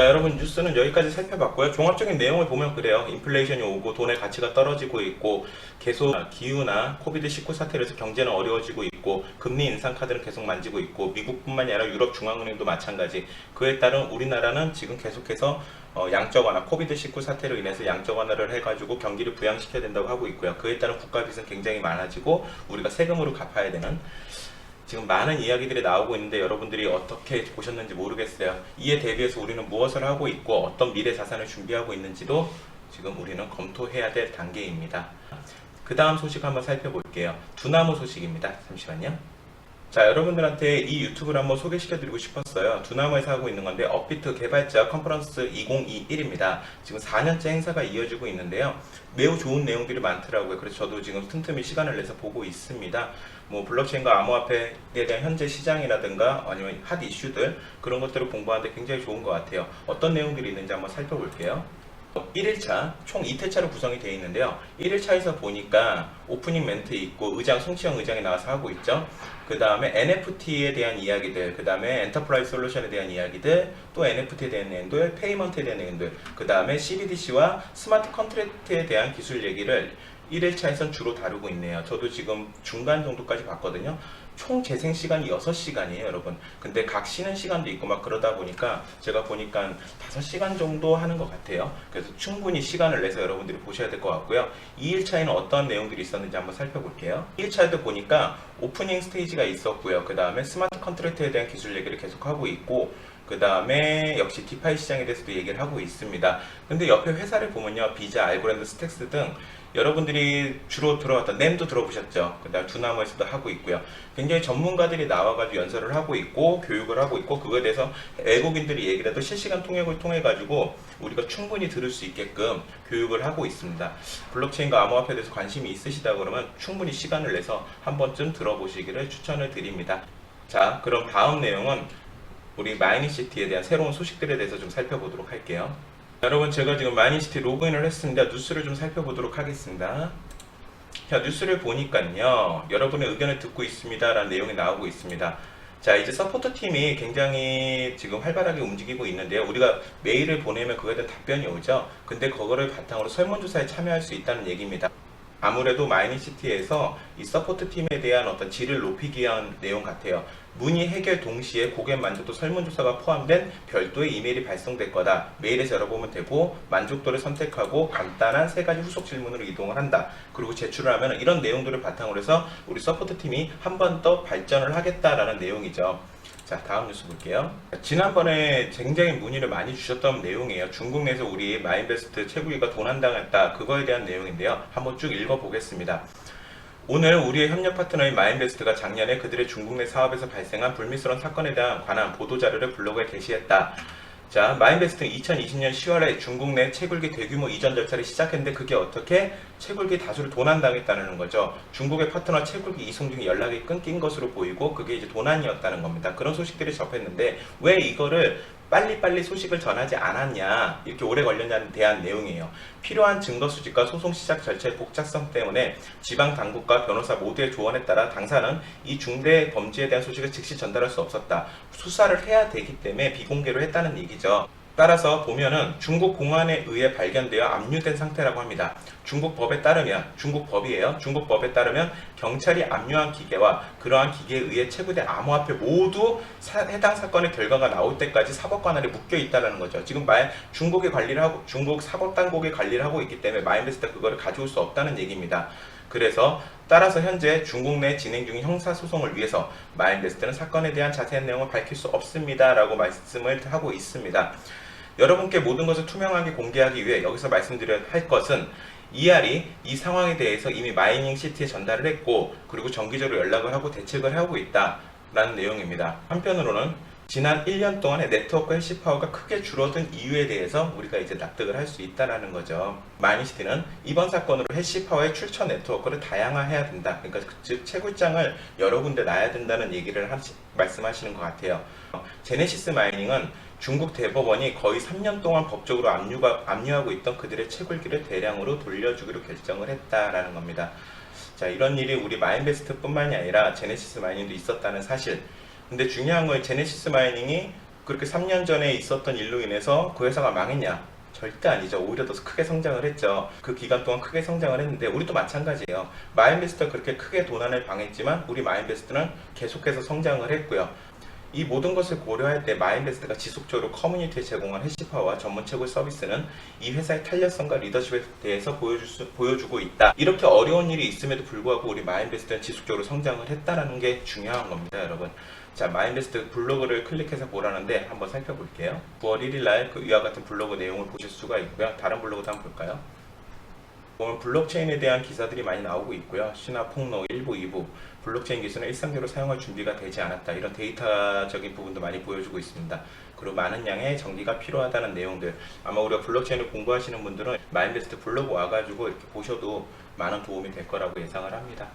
자, 여러분 뉴스는 여기까지 살펴봤고요. 종합적인 내용을 보면 그래요. 인플레이션이 오고 돈의 가치가 떨어지고 있고 계속 기후나 코비드19 사태로 해서 경제는 어려워지고 있고 금리 인상 카드는 계속 만지고 있고 미국뿐만이 아니라 유럽 중앙은행도 마찬가지. 그에 따른 우리나라는 지금 계속해서 양적 완화, 코비드19 사태로 인해서 양적 완화를 해가지고 경기를 부양시켜야 된다고 하고 있고요. 그에 따른 국가 빚은 굉장히 많아지고 우리가 세금으로 갚아야 되는 지금 많은 이야기들이 나오고 있는데 여러분들이 어떻게 보셨는지 모르겠어요. 이에 대비해서 우리는 무엇을 하고 있고 어떤 미래 자산을 준비하고 있는지도 지금 우리는 검토해야 될 단계입니다. 그 다음 소식 한번 살펴볼게요. 두나무 소식입니다. 잠시만요. 자, 여러분들한테 이 유튜브를 한번 소개시켜드리고 싶었어요. 두나무에서 하고 있는 건데 업비트 개발자 컨퍼런스 2021입니다. 지금 4년째 행사가 이어지고 있는데요. 매우 좋은 내용들이 많더라고요. 그래서 저도 지금 틈틈이 시간을 내서 보고 있습니다. 뭐 블록체인과 암호화폐에 대한 현재 시장이라든가 아니면 핫 이슈들 그런 것들을 공부하는데 굉장히 좋은 것 같아요. 어떤 내용들이 있는지 한번 살펴볼게요. 1일차 총 이틀차로 구성이 되어 있는데요. 1일차에서 보니까 오프닝 멘트 있고 의장 송치영 의장이 나와서 하고 있죠. 그 다음에 NFT에 대한 이야기들, 그 다음에 엔터프라이즈 솔루션에 대한 이야기들, 또 NFT에 대한 내용들, 페이먼트에 대한 내용들, 그 다음에 CBDC와 스마트 컨트랙트에 대한 기술 얘기를 1일차에선 주로 다루고 있네요. 저도 지금 중간 정도까지 봤거든요. 총 재생 시간이 6시간이에요, 여러분. 근데 각 쉬는 시간도 있고 막 그러다 보니까 제가 보니까 5시간 정도 하는 것 같아요. 그래서 충분히 시간을 내서 여러분들이 보셔야 될 것 같고요. 2일차에는 어떤 내용들이 있었는지 한번 살펴볼게요. 1일차에도 보니까 오프닝 스테이지가 있었고요. 그 다음에 스마트 컨트랙트에 대한 기술 얘기를 계속하고 있고 그 다음에 역시 디파이 시장에 대해서도 얘기를 하고 있습니다. 근데 옆에 회사를 보면요. 비자, 알고랜드, 스택스 등 여러분들이 주로 들어왔던 램도 들어보셨죠? 그 다음 두나무에서도 하고 있고요. 굉장히 전문가들이 나와가지고 연설을 하고 있고 교육을 하고 있고 그거에 대해서 외국인들이 얘기를 해도 실시간 통역을 통해 가지고 우리가 충분히 들을 수 있게끔 교육을 하고 있습니다. 블록체인과 암호화폐에 대해서 관심이 있으시다 그러면 충분히 시간을 내서 한 번쯤 들어보시기를 추천을 드립니다. 자, 그럼 다음 내용은 우리 마이니시티에 대한 새로운 소식들에 대해서 좀 살펴보도록 할게요. 여러분, 제가 지금 마이니시티 로그인을 했습니다. 뉴스를 좀 살펴보도록 하겠습니다. 자, 뉴스를 보니까요, 여러분의 의견을 듣고 있습니다 라는 내용이 나오고 있습니다. 자, 이제 서포트 팀이 굉장히 지금 활발하게 움직이고 있는데요. 우리가 메일을 보내면 그거에 대한 답변이 오죠. 근데 그거를 바탕으로 설문조사에 참여할 수 있다는 얘기입니다. 아무래도 마이니시티에서 이 서포트 팀에 대한 어떤 질을 높이기 위한 내용 같아요. 문의 해결 동시에 고객 만족도 설문조사가 포함된 별도의 이메일이 발송될 거다. 메일에서 열어보면 되고 만족도를 선택하고 간단한 3가지 후속 질문으로 이동을 한다. 그리고 제출을 하면 이런 내용들을 바탕으로 해서 우리 서포트 팀이 한 번 더 발전을 하겠다라는 내용이죠. 자, 다음 뉴스 볼게요. 지난번에 굉장히 문의를 많이 주셨던 내용이에요. 중국 내에서 우리 마인베스트 채굴기가 도난당했다. 그거에 대한 내용인데요. 한번 쭉 읽어보겠습니다. 오늘 우리의 협력 파트너인 마인베스트가 작년에 그들의 중국 내 사업에서 발생한 불미스러운 사건에 대한 관한 보도자료를 블로그에 게시했다. 자, 마인베스트는 2020년 10월에 중국 내 채굴기 대규모 이전 절차를 시작했는데 그게 어떻게 채굴기 다수를 도난당했다는 거죠. 중국의 파트너 채굴기 이송 중에 연락이 끊긴 것으로 보이고 그게 이제 도난이었다는 겁니다. 그런 소식들을 접했는데 왜 이거를 빨리빨리 소식을 전하지 않았냐, 이렇게 오래 걸렸냐에 대한 내용이에요. 필요한 증거 수집과 소송 시작 절차의 복잡성 때문에 지방 당국과 변호사 모두의 조언에 따라 당사는 이 중대 범죄에 대한 소식을 즉시 전달할 수 없었다. 수사를 해야 되기 때문에 비공개로 했다는 얘기죠. 따라서 보면은 중국 공안에 의해 발견되어 압류된 상태라고 합니다. 중국 법에 따르면, 중국 법이에요. 중국 법에 따르면 경찰이 압류한 기계와 그러한 기계에 의해 체부된 암호화폐 모두 해당 사건의 결과가 나올 때까지 사법관할에 묶여 있다는 거죠. 지금 중국의 관리를 하고, 중국 사법당국의 관리를 하고 있기 때문에 마인베스트가 그거를 가져올 수 없다는 얘기입니다. 그래서 따라서 현재 중국 내 진행 중인 형사소송을 위해서 마인베스트는 사건에 대한 자세한 내용을 밝힐 수 없습니다 라고 말씀을 하고 있습니다. 여러분께 모든 것을 투명하게 공개하기 위해 여기서 말씀드려야 할 것은 ER이 이 상황에 대해서 이미 마이닝 시티에 전달을 했고 그리고 정기적으로 연락을 하고 대책을 하고 있다 라는 내용입니다. 한편으로는 지난 1년 동안의 네트워크 해시파워가 크게 줄어든 이유에 대해서 우리가 이제 납득을 할 수 있다는 거죠. 마이니시티는 이번 사건으로 해시파워의 출처 네트워크를 다양화해야 된다. 그러니까 즉 채굴장을 여러 군데 놔야 된다는 얘기를 말씀하시는 것 같아요. 제네시스 마이닝은 중국 대법원이 거의 3년 동안 법적으로 압류하고 있던 그들의 채굴기를 대량으로 돌려주기로 결정을 했다라는 겁니다. 자, 이런 일이 우리 마인베스트 뿐만이 아니라 제네시스 마이닝도 있었다는 사실. 근데 중요한 건 제네시스 마이닝이 그렇게 3년 전에 있었던 일로 인해서 그 회사가 망했냐? 절대 아니죠. 오히려 더 크게 성장을 했죠. 그 기간 동안 크게 성장을 했는데 우리도 마찬가지예요. 마인베스트가 그렇게 크게 도난을 당했지만 우리 마인베스트는 계속해서 성장을 했고요. 이 모든 것을 고려할 때 마인베스트가 지속적으로 커뮤니티에 제공한 해시파와 전문 채굴 서비스는 이 회사의 탄력성과 리더십에 대해서 보여주고 있다. 이렇게 어려운 일이 있음에도 불구하고 우리 마인베스트는 지속적으로 성장을 했다는 게 중요한 겁니다, 여러분. 자, 마인베스트 블로그를 클릭해서 보라는데 한번 살펴볼게요. 9월 1일 날 그 위와 같은 블로그 내용을 보실 수가 있고요. 다른 블로그도 한번 볼까요? 보면 블록체인에 대한 기사들이 많이 나오고 있고요. 신화 폭로 1부, 2부, 블록체인 기술은 일상적으로 사용할 준비가 되지 않았다. 이런 데이터적인 부분도 많이 보여주고 있습니다. 그리고 많은 양의 정리가 필요하다는 내용들. 아마 우리가 블록체인을 공부하시는 분들은 마인베스트 블로그 와가지고 이렇게 보셔도 많은 도움이 될 거라고 예상을 합니다.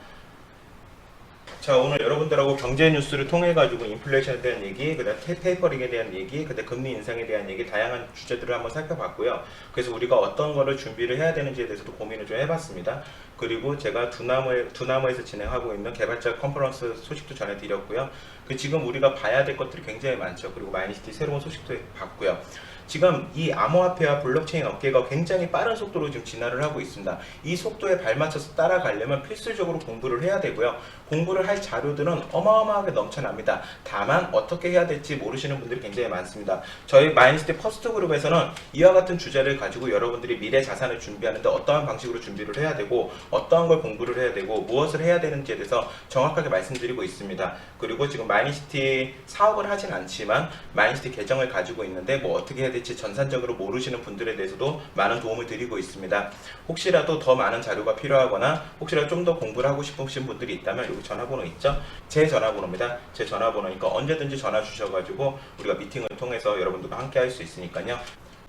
자, 오늘 여러분들하고 경제 뉴스를 통해 가지고 인플레이션에 대한 얘기, 그다음 테이퍼링에 대한 얘기, 그다음 금리 인상에 대한 얘기, 다양한 주제들을 한번 살펴봤고요. 그래서 우리가 어떤 거를 준비를 해야 되는지에 대해서도 고민을 좀 해봤습니다. 그리고 제가 두나무에서 진행하고 있는 개발자 컨퍼런스 소식도 전해드렸고요. 지금 우리가 봐야 될 것들이 굉장히 많죠. 그리고 마이니시티 새로운 소식도 봤고요. 지금 이 암호화폐와 블록체인 업계가 굉장히 빠른 속도로 지금 진화를 하고 있습니다. 이 속도에 발맞춰서 따라가려면 필수적으로 공부를 해야 되고요. 공부를 할 자료들은 어마어마하게 넘쳐납니다. 다만 어떻게 해야 될지 모르시는 분들이 굉장히 많습니다. 저희 마인시티 퍼스트 그룹에서는 이와 같은 주제를 가지고 여러분들이 미래 자산을 준비하는데 어떠한 방식으로 준비를 해야 되고 어떠한 걸 공부를 해야 되고 무엇을 해야 되는지에 대해서 정확하게 말씀드리고 있습니다. 그리고 지금 마이니시티 사업을 하진 않지만 마이니시티 계정을 가지고 있는데 뭐 어떻게 해야 될지 전산적으로 모르시는 분들에 대해서도 많은 도움을 드리고 있습니다. 혹시라도 더 많은 자료가 필요하거나 혹시라도 좀 더 공부를 하고 싶으신 분들이 있다면 여기 전화번호 있죠? 제 전화번호입니다. 제 전화번호니까 언제든지 전화 주셔가지고 우리가 미팅을 통해서 여러분들과 함께 할 수 있으니까요.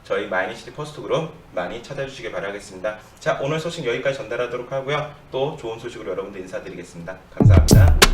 저희 마이니시티 퍼스트 그룹 많이 찾아주시길 바라겠습니다. 자, 오늘 소식 여기까지 전달하도록 하고요. 또 좋은 소식으로 여러분들 인사드리겠습니다. 감사합니다.